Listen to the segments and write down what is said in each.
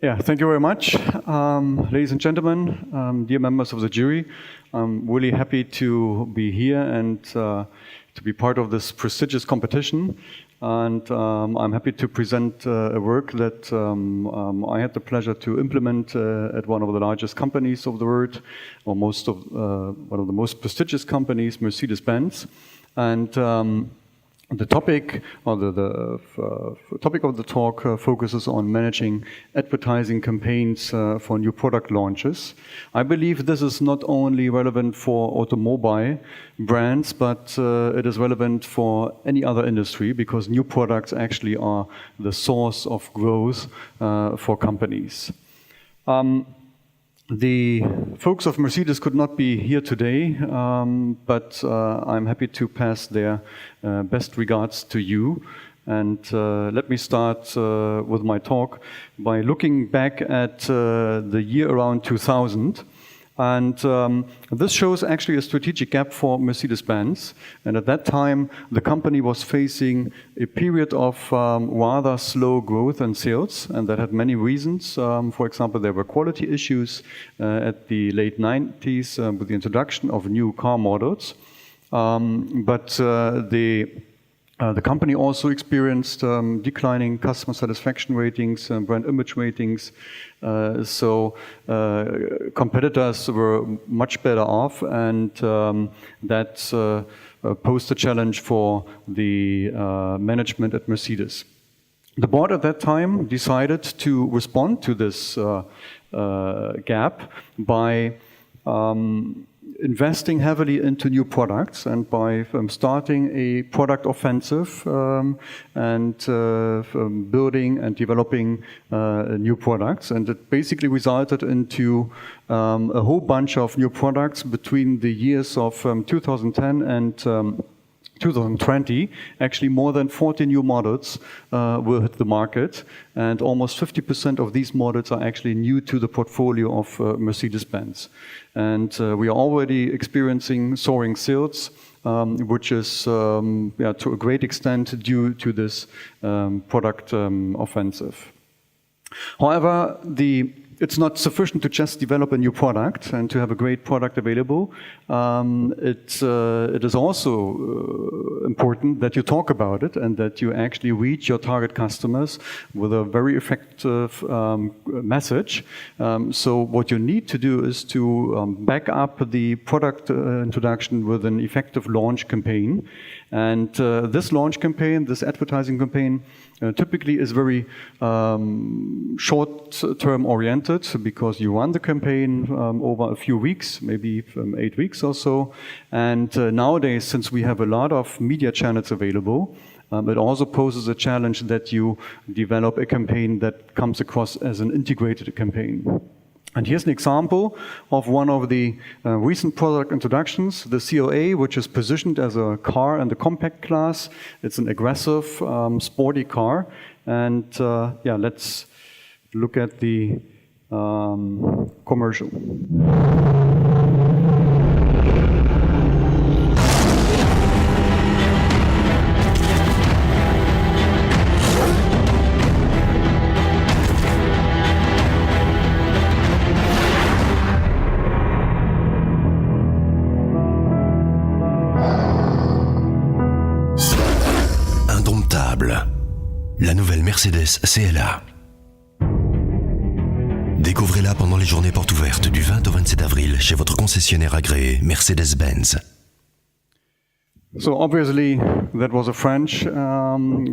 Yeah, thank you very much. Ladies and gentlemen, dear members of the jury, I'm really happy to be here and to be part of this prestigious competition. And I'm happy to present a work that I had the pleasure to implement at one of the largest companies of the world, or one of the most prestigious companies, Mercedes-Benz. And the topic, or the topic of the talk focuses on managing advertising campaigns for new product launches. I believe this is not only relevant for automobile brands, but it is relevant for any other industry because new products actually are the source of growth for companies. The folks of Mercedes could not be here today, but I'm happy to pass their best regards to you. And let me start with my talk by looking back at the year around 2000. And this shows actually a strategic gap for Mercedes-Benz. And at that time, the company was facing a period of rather slow growth and sales, and that had many reasons. For example, there were quality issues at the late 90s with the introduction of new car models. The company also experienced declining customer satisfaction ratings, brand image ratings. So competitors were much better off, and that posed a challenge for the management at Mercedes. The board at that time decided to respond to this gap by investing heavily into new products and by starting a product offensive and building and developing new products. And it basically resulted into a whole bunch of new products between the years of 2010 and 2020. Actually, more than 40 new models will hit the market, and almost 50% of these models are actually new to the portfolio of Mercedes-Benz. And we are already experiencing soaring sales, which is to a great extent due to this product offensive. However, it's not sufficient to just develop a new product and to have a great product available. It is also important that you talk about it and that you actually reach your target customers with a very effective message. So what you need to do is to back up the product introduction with an effective launch campaign. And this launch campaign, this advertising campaign, typically is very short-term oriented because you run the campaign over a few weeks, maybe 8 weeks or so. And nowadays, since we have a lot of media channels available, it also poses a challenge that you develop a campaign that comes across as an integrated campaign. And here's an example of one of the recent product introductions, the CLA, which is positioned as a car in the compact class. It's an aggressive, sporty car. And let's look at the commercial. La nouvelle Mercedes CLA. Découvrez-la pendant les journées portes ouvertes du 20 au 27 avril chez votre concessionnaire agréé Mercedes-Benz. So obviously that was a French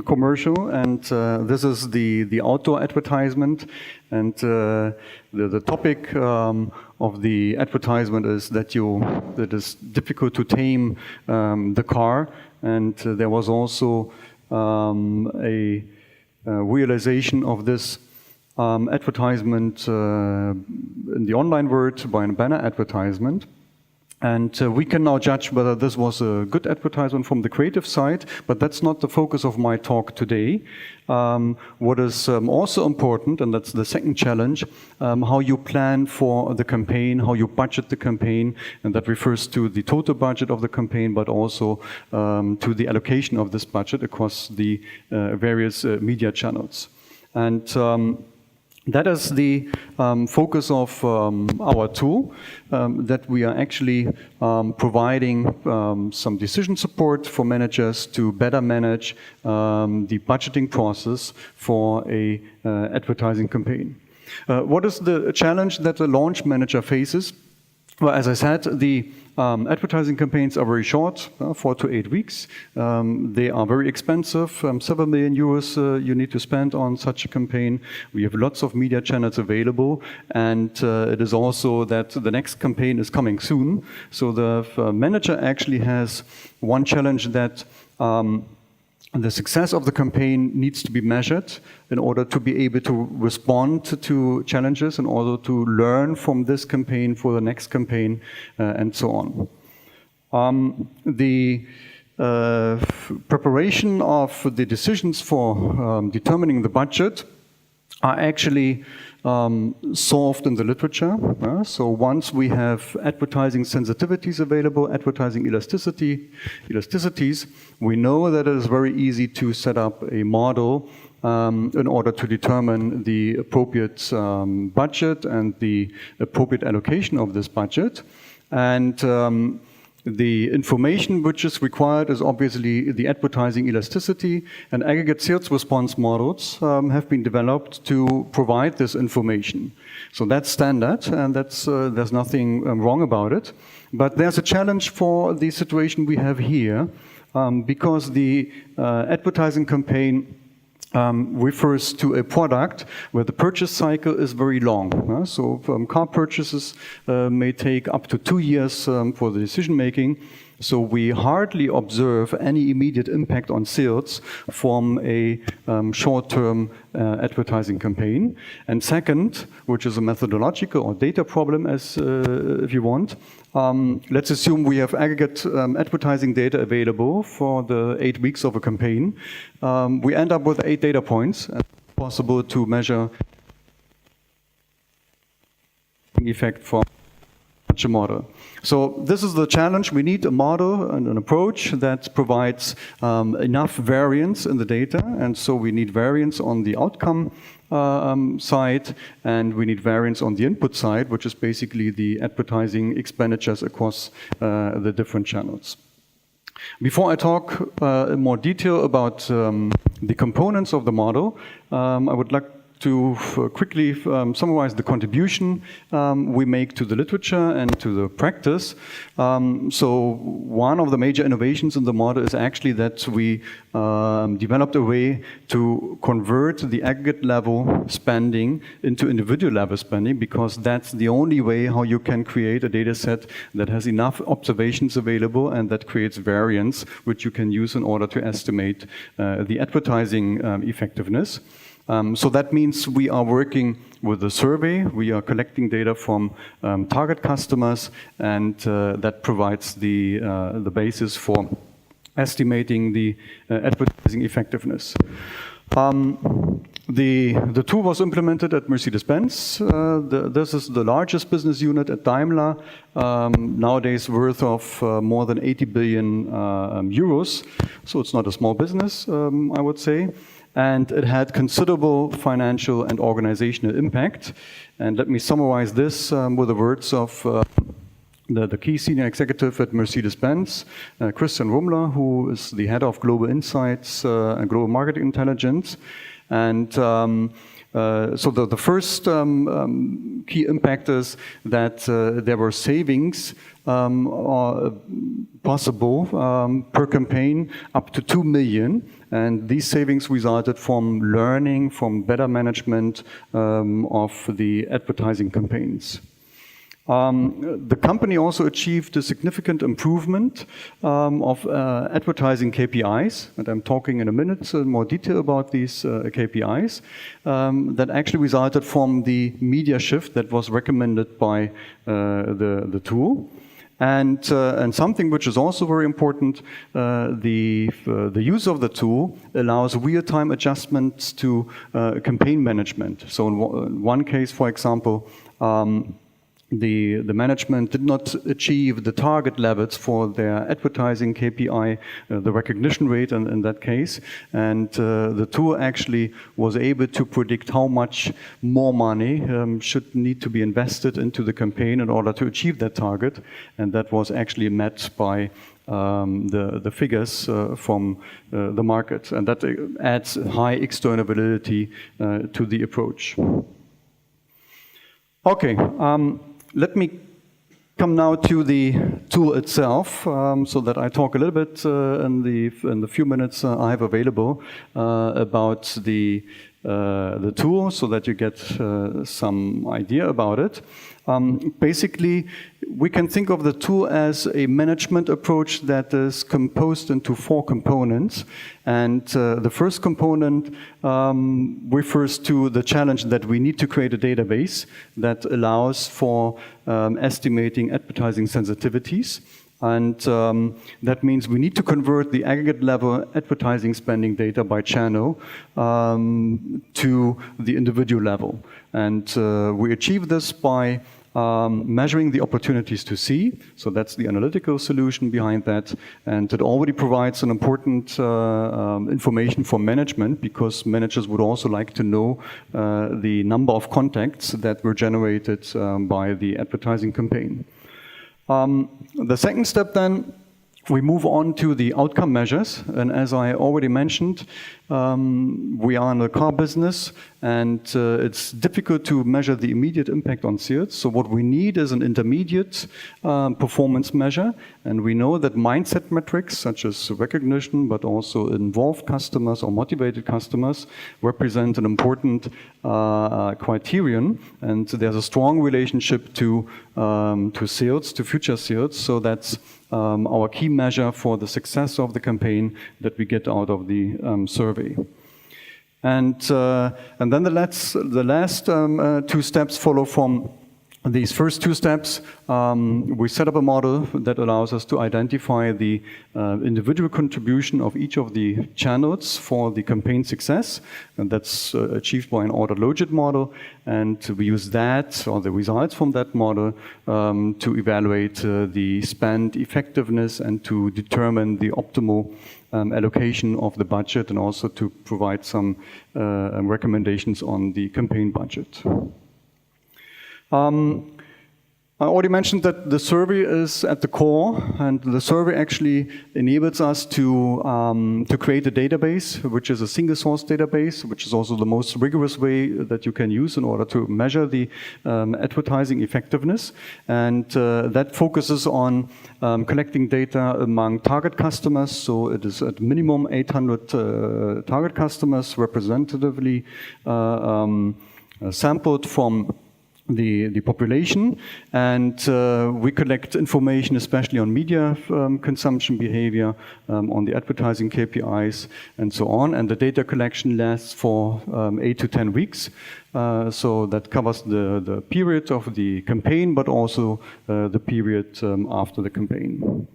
commercial, and this is the outdoor advertisement. And the topic of the advertisement is that it is difficult to tame the car, and there was also a realization of this advertisement in the online world by a banner advertisement. And we can now judge whether this was a good advertisement from the creative side, but that's not the focus of my talk today. What is also important, and that's the second challenge, how you plan for the campaign, how you budget the campaign, and that refers to the total budget of the campaign, but also to the allocation of this budget across the various media channels. And That is the focus of our tool, that we are actually providing some decision support for managers to better manage the budgeting process for a advertising campaign. What is the challenge that the launch manager faces? Well, as I said, the advertising campaigns are very short, 4 to 8 weeks. They are very expensive, several million euros you need to spend on such a campaign. We have lots of media channels available, and it is also that the next campaign is coming soon. So the manager actually has one challenge, that the success of the campaign needs to be measured in order to be able to respond to challenges, in order to learn from this campaign for the next campaign, and so on. The preparation of the decisions for determining the budget are actually solved in the literature. So once we have advertising sensitivities available, advertising elasticities, we know that it is very easy to set up a model in order to determine the appropriate budget and the appropriate allocation of this budget. And the information which is required is obviously the advertising elasticity, and aggregate sales response models have been developed to provide this information. So that's standard, and that's, there's nothing wrong about it. But there's a challenge for the situation we have here, because the advertising campaign refers to a product where the purchase cycle is very long. So car purchases may take up to 2 years for the decision making. So we hardly observe any immediate impact on sales from a short-term advertising campaign. And second, which is a methodological or data problem, as if you want, let's assume we have aggregate advertising data available for the 8 weeks of a campaign. We end up with 8 data points, and it's possible to measure effect from such a model. So this is the challenge. We need a model and an approach that provides enough variance in the data, and so we need variance on the outcome side, and we need variance on the input side, which is basically the advertising expenditures across the different channels. Before I talk in more detail about the components of the model, I would like to quickly summarize the contribution we make to the literature and to the practice. So one of the major innovations in the model is actually that we developed a way to convert the aggregate level spending into individual level spending, because that's the only way how you can create a data set that has enough observations available and that creates variance, which you can use in order to estimate the advertising effectiveness. So that means we are working with a survey. We are collecting data from target customers, and that provides the basis for estimating the advertising effectiveness. The tool was implemented at Mercedes-Benz. This is the largest business unit at Daimler, nowadays worth of more than 80 billion euros. So it's not a small business, I would say. And it had considerable financial and organizational impact. And let me summarize this with the words of the key senior executive at Mercedes-Benz, Christian Rummler, who is the head of Global Insights and Global Market Intelligence. And so the first key impact is that there were savings possible per campaign up to 2 million. And these savings resulted from learning, from better management of the advertising campaigns. The company also achieved a significant improvement of advertising KPIs, and I'm talking in a minute in more detail about these KPIs, that actually resulted from the media shift that was recommended by the tool. And something which is also very important, the use of the tool allows real-time adjustments to campaign management. So in one case, for example, the management did not achieve the target levels for their advertising KPI, the recognition rate in that case. And the tool actually was able to predict how much more money should need to be invested into the campaign in order to achieve that target. And that was actually met by the figures from the market. And that adds high external validity to the approach. Okay. Let me come now to the tool itself, so that I talk a little bit in the few minutes I have available about the tool, so that you get some idea about it. Basically, we can think of the tool as a management approach that is composed into 4 components. And the first component refers to the challenge that we need to create a database that allows for estimating advertising sensitivities. And that means we need to convert the aggregate level advertising spending data by channel to the individual level. And we achieve this by measuring the opportunities to see. So that's the analytical solution behind that. And it already provides an important information for management, because managers would also like to know the number of contacts that were generated by the advertising campaign. The second step then, we move on to the outcome measures. And as I already mentioned, we are in the car business, and it's difficult to measure the immediate impact on sales. So what we need is an intermediate performance measure. And we know that mindset metrics, such as recognition, but also involved customers or motivated customers, represent an important criterion. And there's a strong relationship to sales, to future sales. So that's our key measure for the success of the campaign that we get out of the survey. And then the last 2 steps follow from these first 2 steps. We set up a model that allows us to identify the individual contribution of each of the channels for the campaign success. And that's achieved by an ordered logit model. And we use that, or the results from that model, to evaluate the spend effectiveness and to determine the optimal allocation of the budget, and also to provide some recommendations on the campaign budget. I already mentioned that the survey is at the core, and the survey actually enables us to create a database, which is a single source database, which is also the most rigorous way that you can use in order to measure the advertising effectiveness. And that focuses on collecting data among target customers. So it is at minimum 800 target customers representatively sampled from the population, and we collect information especially on media consumption behavior, on the advertising KPIs, and so on. And the data collection lasts for 8 to 10 weeks. So that covers the period of the campaign, but also the period after the campaign.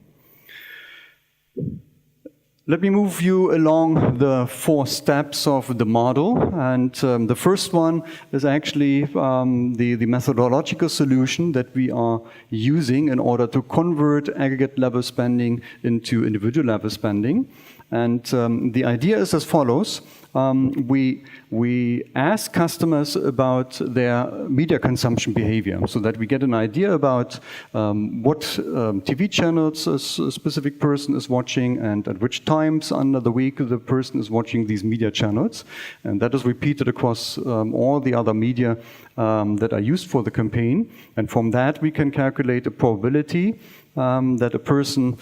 Let me move you along the 4 steps of the model. And the first one is actually the methodological solution that we are using in order to convert aggregate level spending into individual level spending. And the idea is as follows. We ask customers about their media consumption behavior, so that we get an idea about what TV channels a specific person is watching, and at which times under the week the person is watching these media channels. And that is repeated across all the other media that are used for the campaign. And from that we can calculate a probability that a person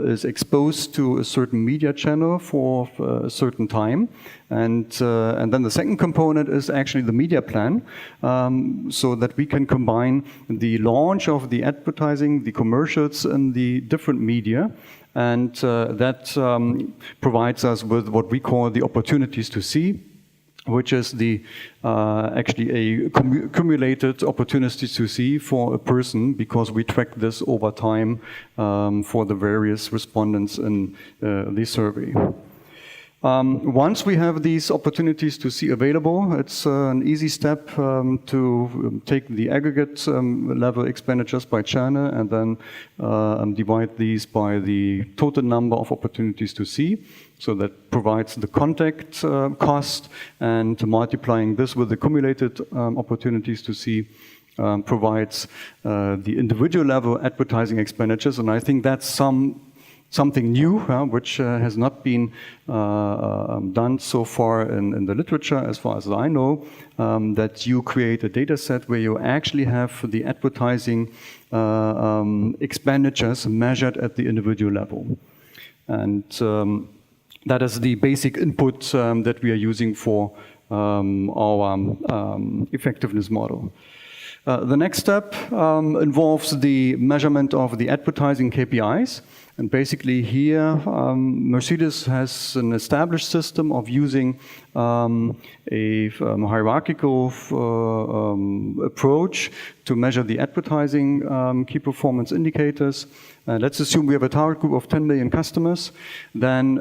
is exposed to a certain media channel for a certain time. And then the second component is actually the media plan, so that we can combine the launch of the advertising, the commercials, and the different media. And that provides us with what we call the opportunities to see, which is the actually a cumulated opportunities to see for a person, because we track this over time for the various respondents in the survey. Once we have these opportunities to see available, it's an easy step to take the aggregate level expenditures by channel and then divide these by the total number of opportunities to see. So that provides the contact cost, and multiplying this with the accumulated opportunities to see provides the individual level advertising expenditures. And I think that's something new, which has not been done so far in the literature, as far as I know, that you create a data set where you actually have the advertising expenditures measured at the individual level. And that is the basic input that we are using for our effectiveness model. The next step involves the measurement of the advertising KPIs. And basically here, Mercedes has an established system of using a hierarchical approach to measure the advertising key performance indicators. Let's assume we have a target group of 10 million customers. Then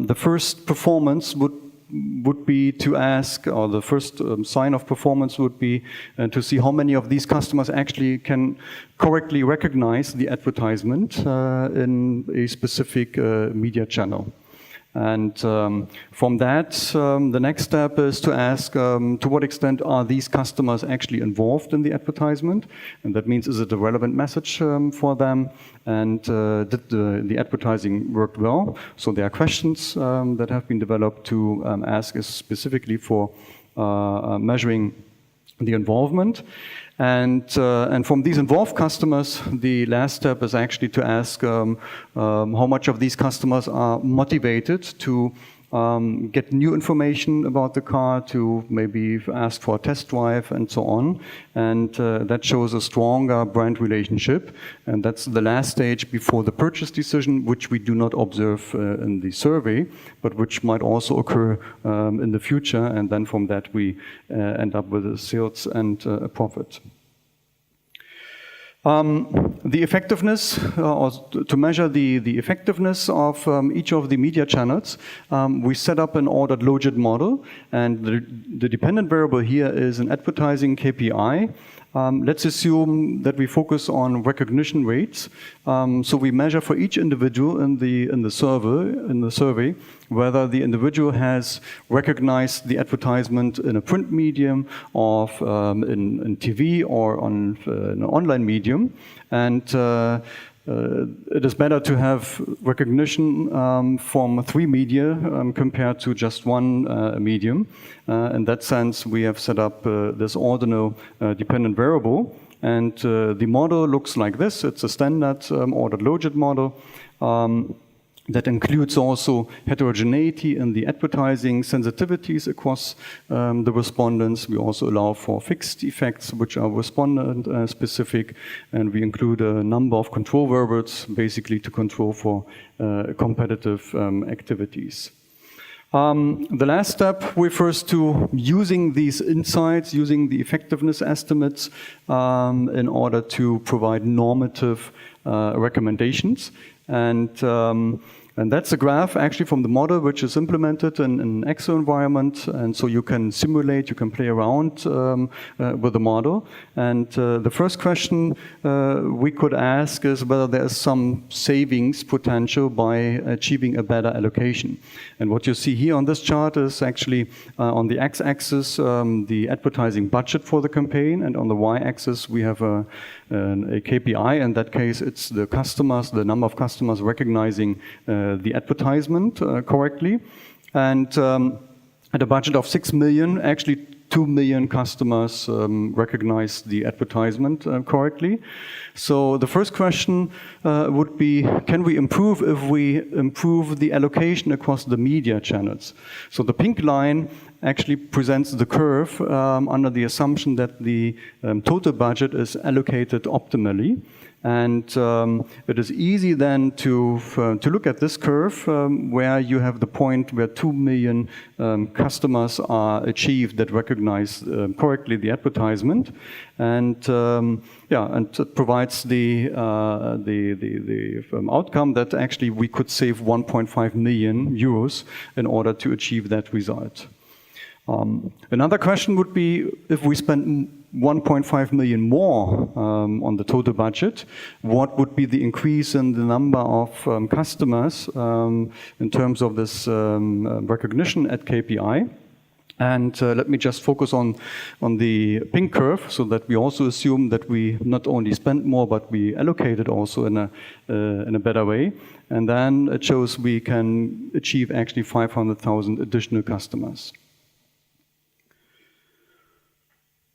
the first performance would be to ask, or the first sign of performance would be to see how many of these customers actually can correctly recognize the advertisement in a specific media channel. And from that, the next step is to ask to what extent are these customers actually involved in the advertisement? And that means, is it a relevant message for them? And did the advertising work well? So there are questions that have been developed to ask specifically for measuring the involvement. And from these involved customers, the last step is actually to ask how much of these customers are motivated to get new information about the car, to maybe ask for a test drive and so on. And that shows a stronger brand relationship. And that's the last stage before the purchase decision, which we do not observe in the survey, but which might also occur in the future. And then from that, we end up with a sales and a profit. The effectiveness, or to measure the effectiveness of each of the media channels, we set up an ordered logit model, and the dependent variable here is an advertising KPI. Let's assume that we focus on recognition rates. So we measure for each individual in the survey whether the individual has recognized the advertisement in a print medium, or in TV, or on an online medium. And it is better to have recognition from 3 media compared to just one medium. In that sense, we have set up this ordinal dependent variable. And the model looks like this. It's a standard ordered logit model. That includes also heterogeneity in the advertising sensitivities across the respondents. We also allow for fixed effects, which are respondent specific, and we include a number of control variables, basically to control for competitive activities. The last step refers to using these insights, using the effectiveness estimates in order to provide normative recommendations. And that's a graph actually from the model, which is implemented in an Excel environment. And so you can simulate, you can play around with the model. And the first question we could ask is whether there is some savings potential by achieving a better allocation. And what you see here on this chart is actually on the x-axis the advertising budget for the campaign, and on the y-axis we have a KPI. In that case, it's the customers, the number of customers recognizing the advertisement correctly. And at a budget of 6 million, actually 2 million customers recognize the advertisement correctly. So the first question would be, can we improve if we improve the allocation across the media channels? So the pink line actually presents the curve under the assumption that the total budget is allocated optimally. And it is easy then to look at this curve where you have the point where 2 million customers are achieved that recognize correctly the advertisement, and and it provides the outcome that actually we could save 1.5 million euros in order to achieve that result. Another question would be, if we spend 1.5 million more on the total budget, what would be the increase in the number of customers in terms of this recognition at KPI? And let me just focus on the pink curve, so that we also assume that we not only spend more, but we allocate it also in a better way. And then it shows we can achieve actually 500,000 additional customers.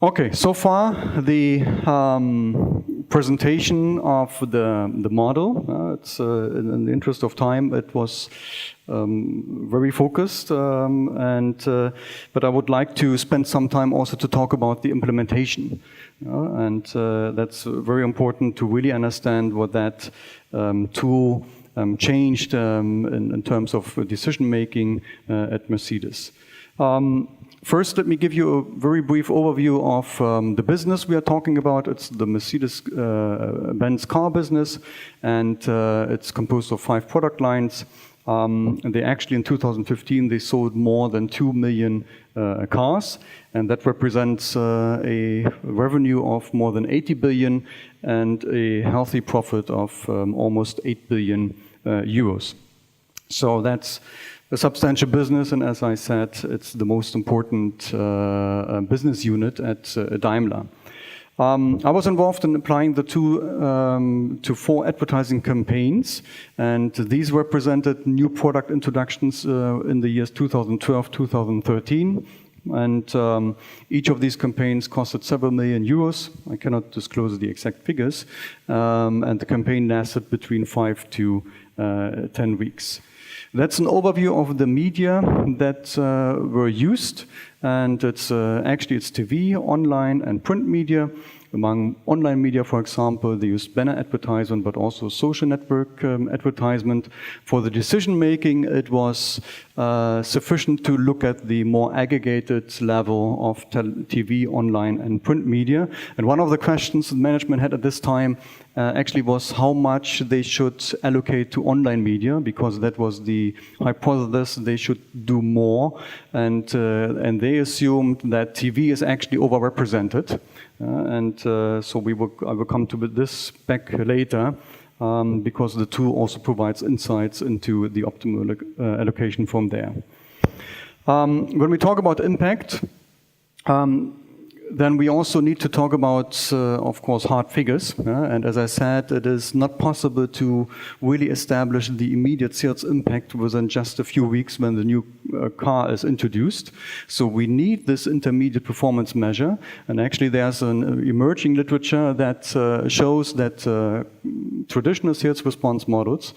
Okay, so far the presentation of the model. It's in the interest of time, it was very focused, but I would like to spend some time also to talk about the implementation, and that's very important to really understand what that tool changed in terms of decision making at Mercedes. First, let me give you a very brief overview of the business we are talking about. It's the Mercedes-Benz car business, and it's composed of 5 product lines. And they actually, in 2015, they sold more than 2 million cars, and that represents a revenue of more than 80 billion and a healthy profit of almost 8 billion euros. So that's a substantial business, and as I said, it's the most important business unit at Daimler. I was involved in applying the tool to 4 advertising campaigns, and these represented new product introductions in the years 2012, 2013. And each of these campaigns costed several million euros. I cannot disclose the exact figures. And the campaign lasted between 5 to 10 weeks. That's an overview of the media that were used, and it's TV, online, and print media. Among online media, for example, they used banner advertisement, but also social network advertisement. For the decision making, it was sufficient to look at the more aggregated level of TV, online, and print media. And one of the questions the management had at this time actually was how much they should allocate to online media, because that was the hypothesis they should do more. And they assumed that TV is actually overrepresented. So I will come to this back later, because the tool also provides insights into the optimal allocation from there. When we talk about impact, then we also need to talk about, of course, hard figures. And as I said, it is not possible to really establish the immediate sales impact within just a few weeks when the new car is introduced. So we need this intermediate performance measure. And actually, there's an emerging literature that shows that traditional sales response models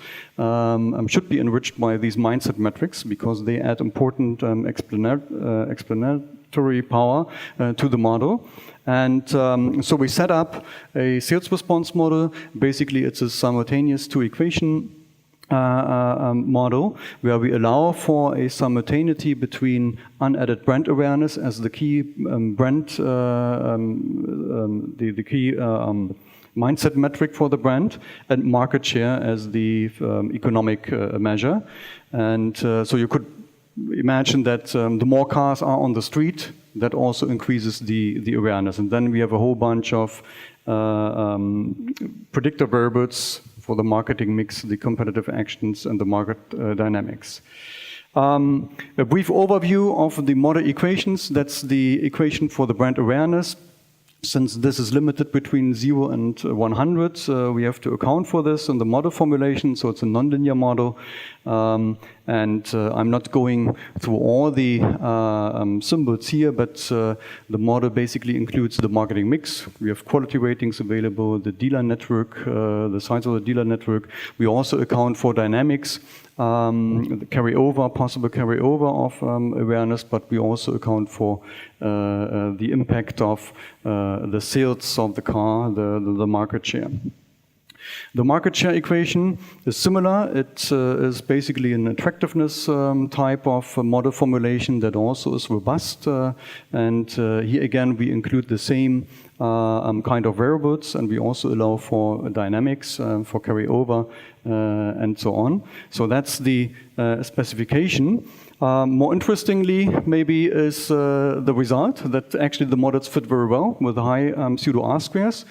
should be enriched by these mindset metrics, because they add important explanatory power to the model. And so we set up a sales response model. Basically, it's a simultaneous 2-equation model where we allow for a simultaneity between unadded brand awareness as the key mindset metric for the brand, and market share as the economic measure. And so you could imagine that the more cars are on the street, that also increases the awareness. And then we have a whole bunch of predictor variables for the marketing mix, the competitive actions, and the market dynamics. A brief overview of the model equations. That's the equation for the brand awareness. Since this is limited between 0 and 100, we have to account for this in the model formulation, so it's a nonlinear model. And I'm not going through all the symbols here, but the model basically includes the marketing mix. We have quality ratings available, the dealer network, the size of the dealer network. We also account for dynamics, the carryover, possible carryover of awareness, but we also account for the impact of the sales of the car, the market share. The market share equation is similar. It is basically an attractiveness type of model formulation that also is robust. And here again, we include the same kind of variables, and we also allow for dynamics, for carryover, and so on. So that's the specification. More interestingly, maybe, is the result that actually the models fit very well with high pseudo R-squares.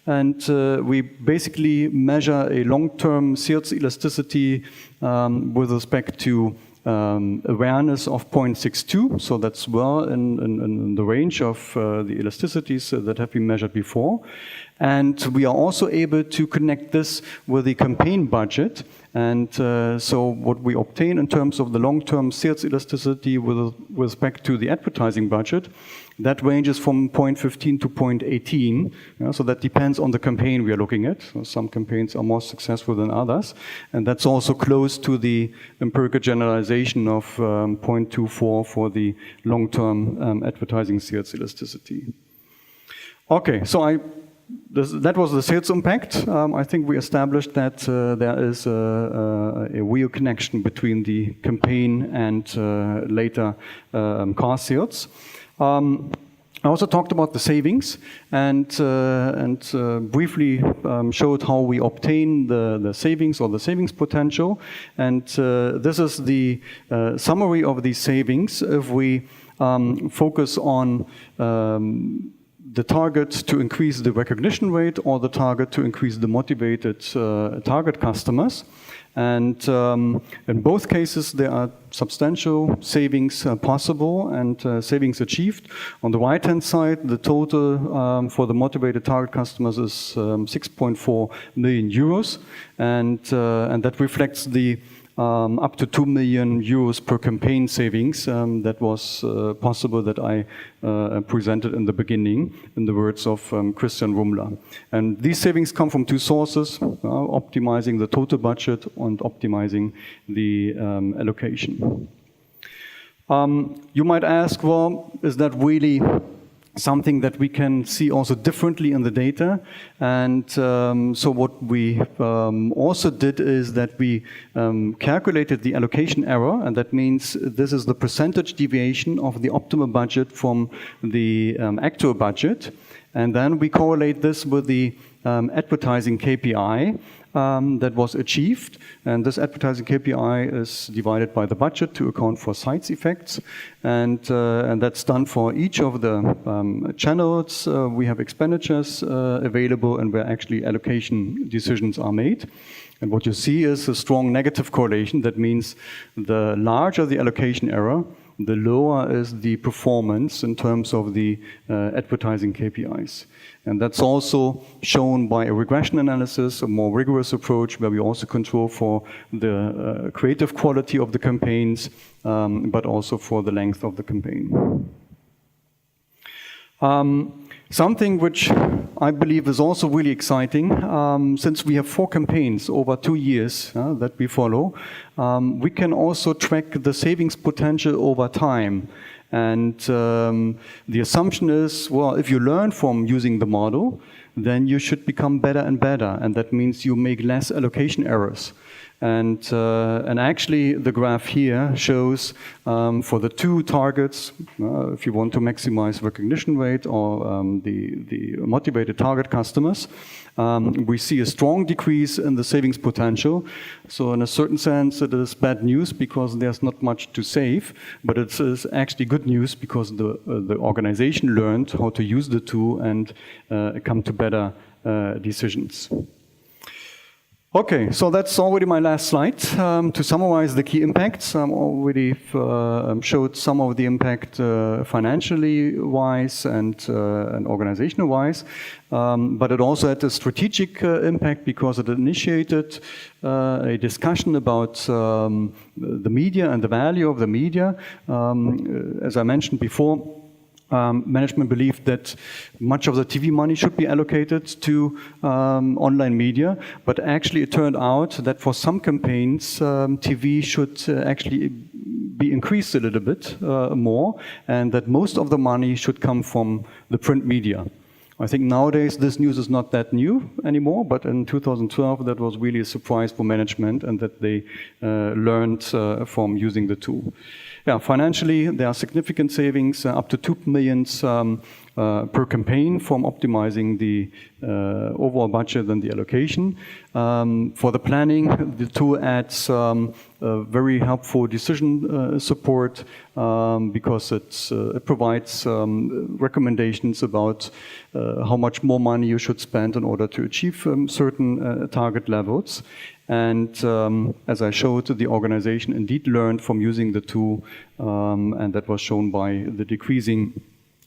And we basically measure a long-term sales elasticity with respect to awareness of 0.62. So that's well in the range of the elasticities that have been measured before. And we are also able to connect this with the campaign budget. And so what we obtain in terms of the long-term sales elasticity with respect to the advertising budget, that ranges from 0.15 to 0.18. So that depends on the campaign we are looking at. So some campaigns are more successful than others. And that's also close to the empirical generalization of 0.24 for the long-term advertising sales elasticity. Okay, so that was the sales impact. I think we established that there is a real connection between the campaign and later car sales. I also talked about the savings and briefly showed how we obtain the savings or the savings potential. And this is the summary of these savings if we focus on the target to increase the recognition rate or the target to increase the motivated target customers. And in both cases, there are substantial savings possible and savings achieved. On the right-hand side, the total for the motivated target customers is 6.4 million euros. And that reflects the up to 2 million euros per campaign savings that was possible that I presented in the beginning, in the words of Christian Rumler. And these savings come from two sources, optimizing the total budget and optimizing the allocation. You might ask, well, is that really something that we can see also differently in the data? And so what we also did is that we calculated the allocation error, and that means this is the percentage deviation of the optimal budget from the actual budget. And then we correlate this with the advertising KPI that was achieved. And this advertising KPI is divided by the budget to account for sites effects. And that's done for each of the channels. We have expenditures available and where actually allocation decisions are made. And what you see is a strong negative correlation. That means the larger the allocation error, the lower is the performance in terms of the advertising KPIs. And that's also shown by a regression analysis, a more rigorous approach where we also control for the creative quality of the campaigns, but also for the length of the campaign. Something which I believe is also really exciting, since we have 4 campaigns over 2 years that we follow, we can also track the savings potential over time. And the assumption is, well, if you learn from using the model, then you should become better and better. And that means you make less allocation errors. And actually, the graph here shows for the 2 targets, if you want to maximize recognition rate or the motivated target customers, we see a strong decrease in the savings potential. So in a certain sense, it is bad news because there's not much to save, but it is actually good news because the organization learned how to use the tool and come to better decisions. Okay, so that's already my last slide. To summarize the key impacts, I already showed some of the impact financially wise and organizational wise, but it also had a strategic impact because it initiated a discussion about the media and the value of the media. As I mentioned before, management believed that much of the TV money should be allocated to online media, but actually it turned out that for some campaigns, TV should actually be increased a little bit more, and that most of the money should come from the print media. I think nowadays this news is not that new anymore, but in 2012 that was really a surprise for management, and that they learned from using the tool. Yeah, financially there are significant savings, up to 2 million per campaign from optimizing the overall budget and the allocation. For the planning, the tool adds very helpful decision support because it provides recommendations about how much more money you should spend in order to achieve certain target levels. And as I showed, the organization indeed learned from using the tool, and that was shown by the decreasing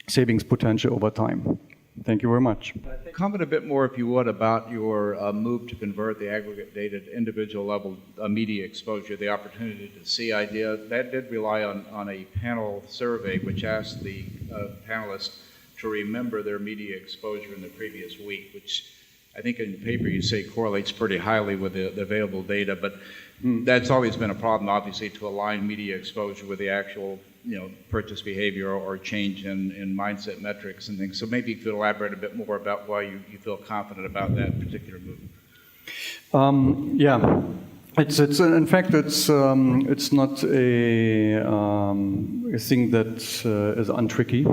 savings potential over time. Thank you very much. Comment a bit more, if you would, about your move to convert the aggregate data to individual level media exposure, the opportunity to see idea. That did rely on a panel survey which asked the panelists to remember their media exposure in the previous week, which I think in the paper you say correlates pretty highly with the available data, but that's always been a problem, obviously, to align media exposure with the actual purchase behavior or change in mindset metrics and things. So maybe you could elaborate a bit more about why you feel confident about that particular move. Yeah. It's in fact it's not a thing that is untricky.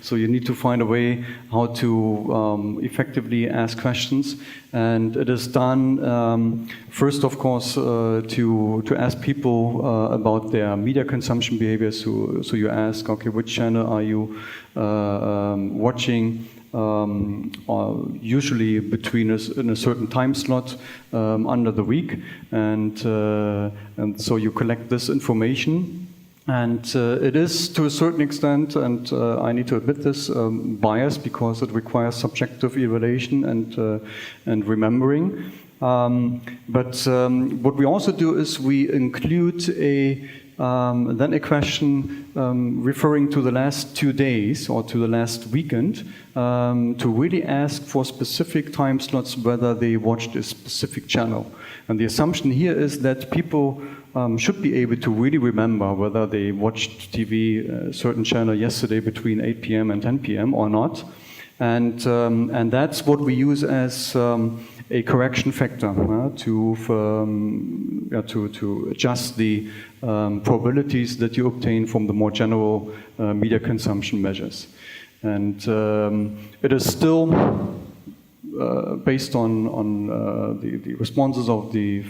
So you need to find a way how to effectively ask questions, and it is done first, of course, to ask people about their media consumption behavior. So you ask, okay, which channel are you watching? Usually in a certain time slot under the week, and so you collect this information, and it is to a certain extent, and I need to admit this, biased, because it requires subjective evaluation and remembering. But what we also do is we include then a question referring to the last 2 days or to the last weekend, to really ask for specific time slots whether they watched a specific channel. And the assumption here is that people should be able to really remember whether they watched TV, a certain channel yesterday between 8 p.m. and 10 p.m. or not. And that's what we use as a correction factor to adjust the probabilities that you obtain from the more general media consumption measures. And it is still based on the responses of the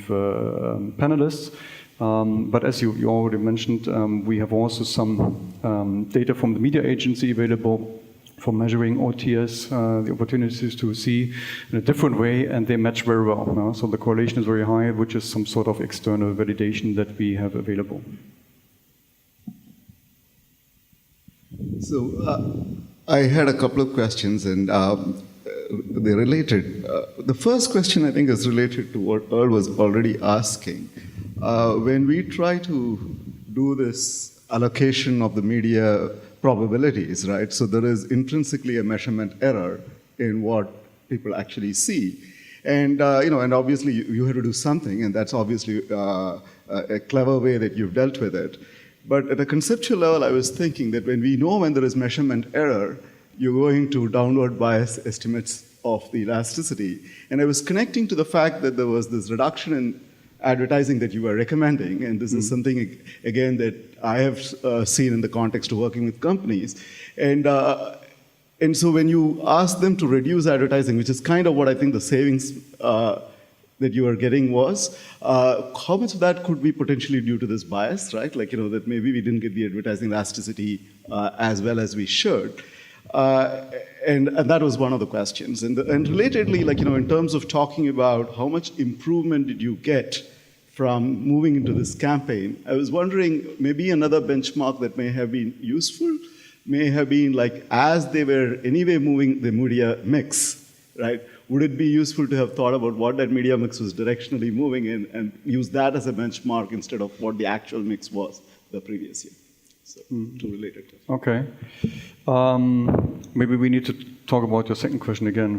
panelists. But as you already mentioned, we have also some data from the media agency available for measuring OTS, the opportunities to see in a different way, and they match very well. So the correlation is very high, which is some sort of external validation that we have available. So I had a couple of questions, and they're related. The first question, I think, is related to what Earl was already asking. When we try to do this allocation of the media probabilities, right? So there is intrinsically a measurement error in what people actually see. And, and obviously you have to do something, and that's obviously a clever way that you've dealt with it. But at a conceptual level, I was thinking that when we know when there is measurement error, you're going to downward bias estimates of the elasticity. And I was connecting to the fact that there was this reduction in advertising that you were recommending, and this is something, again, that I have seen in the context of working with companies. And so when you ask them to reduce advertising, which is kind of what I think the savings that you are getting was, how much of that could be potentially due to this bias, right? Like, that maybe we didn't get the advertising elasticity as well as we should. And that was one of the questions. And relatedly, in terms of talking about how much improvement did you get from moving into this campaign, I was wondering, maybe another benchmark that may have been useful may have been as they were anyway moving the media mix, right? Would it be useful to have thought about what that media mix was directionally moving in and use that as a benchmark instead of what the actual mix was the previous year? So, two related questions. Okay. Maybe we need to talk about your second question again.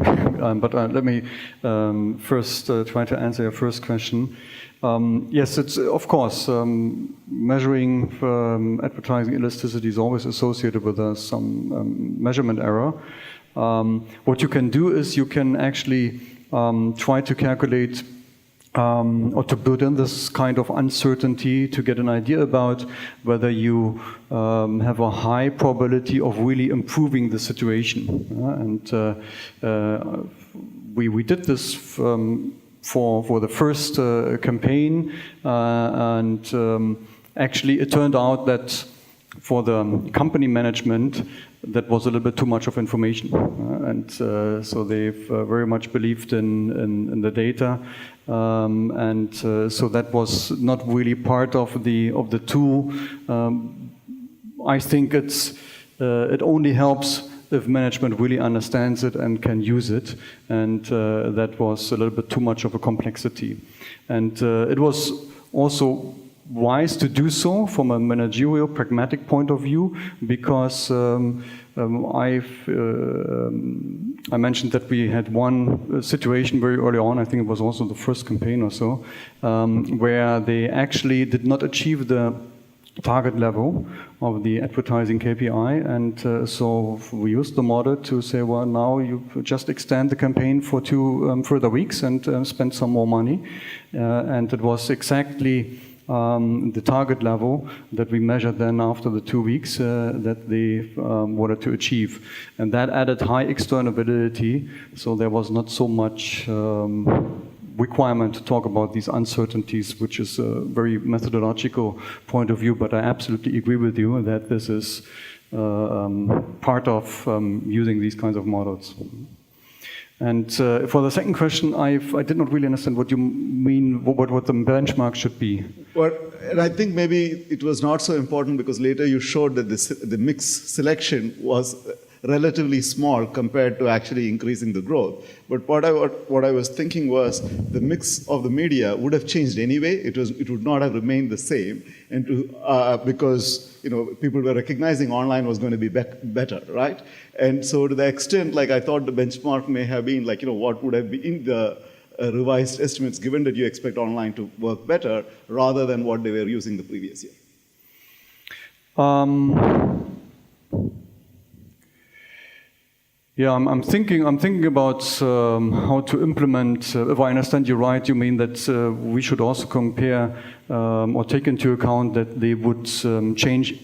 But let me first try to answer your first question. Yes, it's of course measuring advertising elasticity is always associated with some measurement error. What you can do is you can actually try to calculate or to build in this kind of uncertainty to get an idea about whether you have a high probability of really improving the situation. We did this for the first campaign, and actually it turned out that for the company management, that was a little bit too much of information, and so they've very much believed in the data, and so that was not really part of the tool. I think it only helps if management really understands it and can use it, and that was a little bit too much of a complexity, and it was also wise to do so from a managerial, pragmatic point of view, because I mentioned that we had one situation very early on, I think it was also the first campaign or so, where they actually did not achieve the target level of the advertising KPI, and so we used the model to say, well, now you just extend the campaign for 2 further weeks and spend some more money, and it was exactly the target level that we measured then after the 2 weeks that they wanted to achieve. And that added high externability, so there was not so much requirement to talk about these uncertainties, which is a very methodological point of view, but I absolutely agree with you that this is part of using these kinds of models. And for the second question, I did not really understand what you mean, what the benchmark should be. Well, and I think maybe it was not so important because later you showed that the mix selection was relatively small compared to actually increasing the growth. But what I was thinking was the mix of the media would have changed anyway. It would not have remained the same, and because people were recognizing online was going to be better, right? And so to the extent, like I thought the benchmark may have been like what would have been in the revised estimates, given that you expect online to work better, rather than what they were using the previous year. Yeah, I'm thinking about how to implement. If I understand you right, you mean that we should also compare or take into account that they would change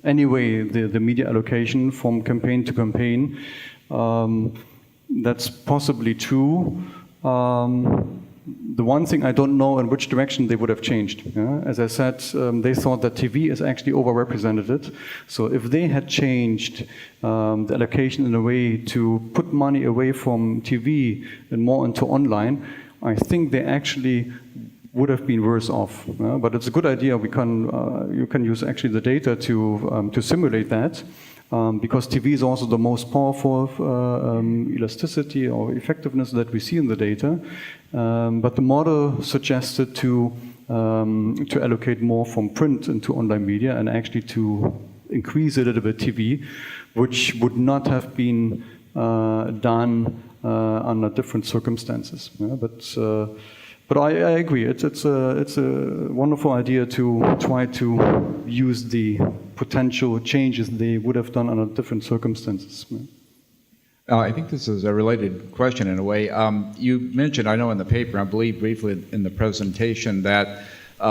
anyway the media allocation from campaign to campaign. That's possibly true. The one thing I don't know in which direction they would have changed. Yeah? As I said, they thought that TV is actually overrepresented. So if they had changed the allocation in a way to put money away from TV and more into online, I think they actually would have been worse off. But it's a good idea. You can use actually the data to simulate that. Because TV is also the most powerful elasticity or effectiveness that we see in the data. But the model suggested to allocate more from print into online media and actually to increase a little bit TV, which would not have been done under different circumstances. Yeah? But I agree. It's a wonderful idea to try to use the potential changes they would have done under different circumstances. I think this is a related question in a way. You mentioned, I know in the paper, I believe briefly in the presentation, that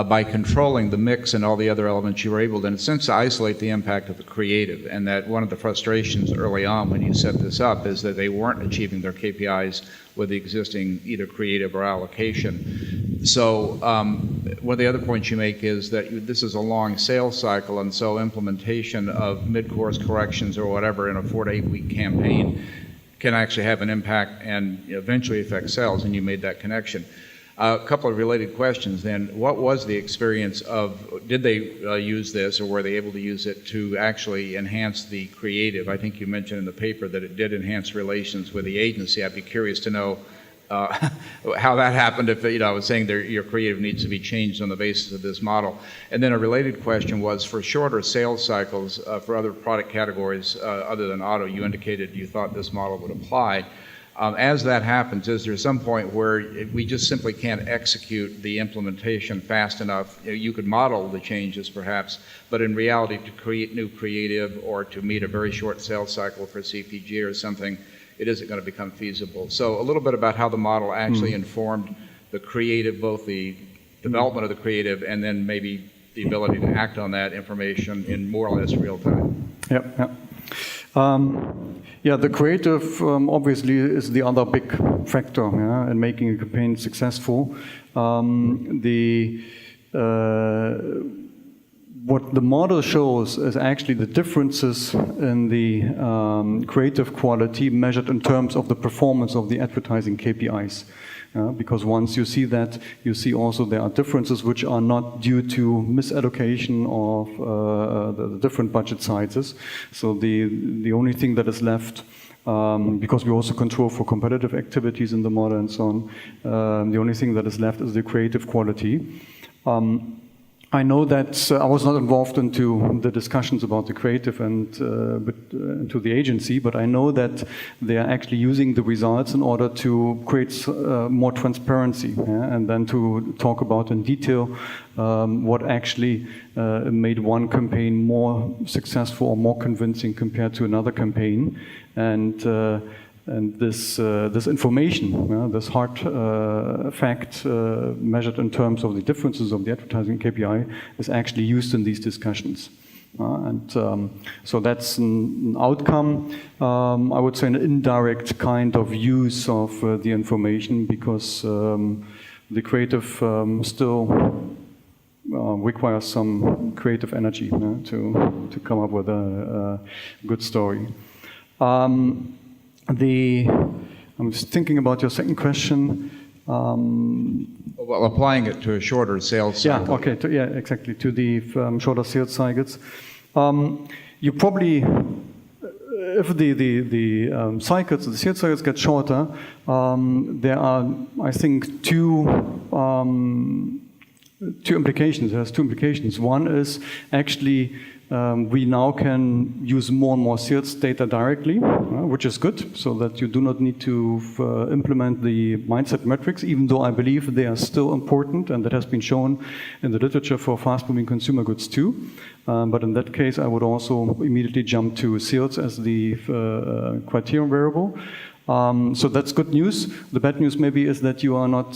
by controlling the mix and all the other elements, you were able to, in a sense, to isolate the impact of the creative, and that one of the frustrations early on when you set this up is that they weren't achieving their KPIs with the existing either creative or allocation. So one of the other points you make is that this is a long sales cycle, and so implementation of mid-course corrections or whatever in a 4 to 8 week campaign can actually have an impact and eventually affect sales, and you made that connection. A couple of related questions then. What was the experience of, did they use this, or were they able to use it to actually enhance the creative? I think you mentioned in the paper that it did enhance relations with the agency. I'd be curious to know how that happened, if I was saying your creative needs to be changed on the basis of this model. And then a related question was, for shorter sales cycles for other product categories other than auto, you indicated you thought this model would apply. As that happens, is there some point where we just simply can't execute the implementation fast enough? You could model the changes perhaps, but in reality to create new creative or to meet a very short sales cycle for CPG or something, it isn't going to become feasible. So a little bit about how the model actually informed the creative, both the development of the creative and then maybe the ability to act on that information in more or less real time. Yep. Yeah, the creative obviously is the other big factor in making a campaign successful. What the model shows is actually the differences in the creative quality measured in terms of the performance of the advertising KPIs. Because once you see that, you see also there are differences which are not due to misallocation of the different budget sizes. So the only thing that is left, because we also control for competitive activities in the model and so on, the only thing that is left is the creative quality. I know that I was not involved into the discussions about the creative and to the agency, but I know that they are actually using the results in order to create more transparency, and then to talk about in detail what actually made one campaign more successful or more convincing compared to another campaign. And this information, this hard fact measured in terms of the differences of the advertising KPI is actually used in these discussions. So that's an outcome, I would say an indirect kind of use of the information, because the creative still requires some creative energy to come up with a good story. I'm just thinking about your second question. Well, applying it to a shorter sales cycle. Yeah, okay, exactly, to the shorter sales cycles. You probably, if the sales cycles get shorter, there are, I think, two implications. There's two implications. One is actually we now can use more and more sales data directly, which is good, so that you do not need to implement the mindset metrics, even though I believe they are still important, and that has been shown in the literature for fast-moving consumer goods too. But in that case, I would also immediately jump to sales as the criterion variable. So that's good news. The bad news maybe is that you are not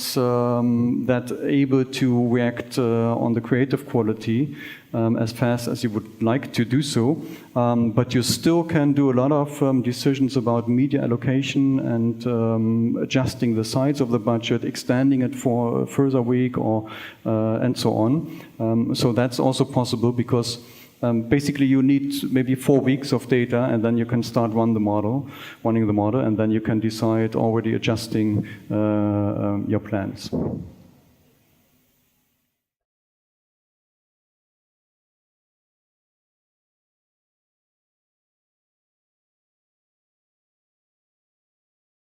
that able to react on the creative quality as fast as you would like to do so. But you still can do a lot of decisions about media allocation and adjusting the size of the budget, extending it for a further week or and so on. So that's also possible, because basically you need maybe 4 weeks of data, and then you can start running the model, and then you can decide already adjusting your plans.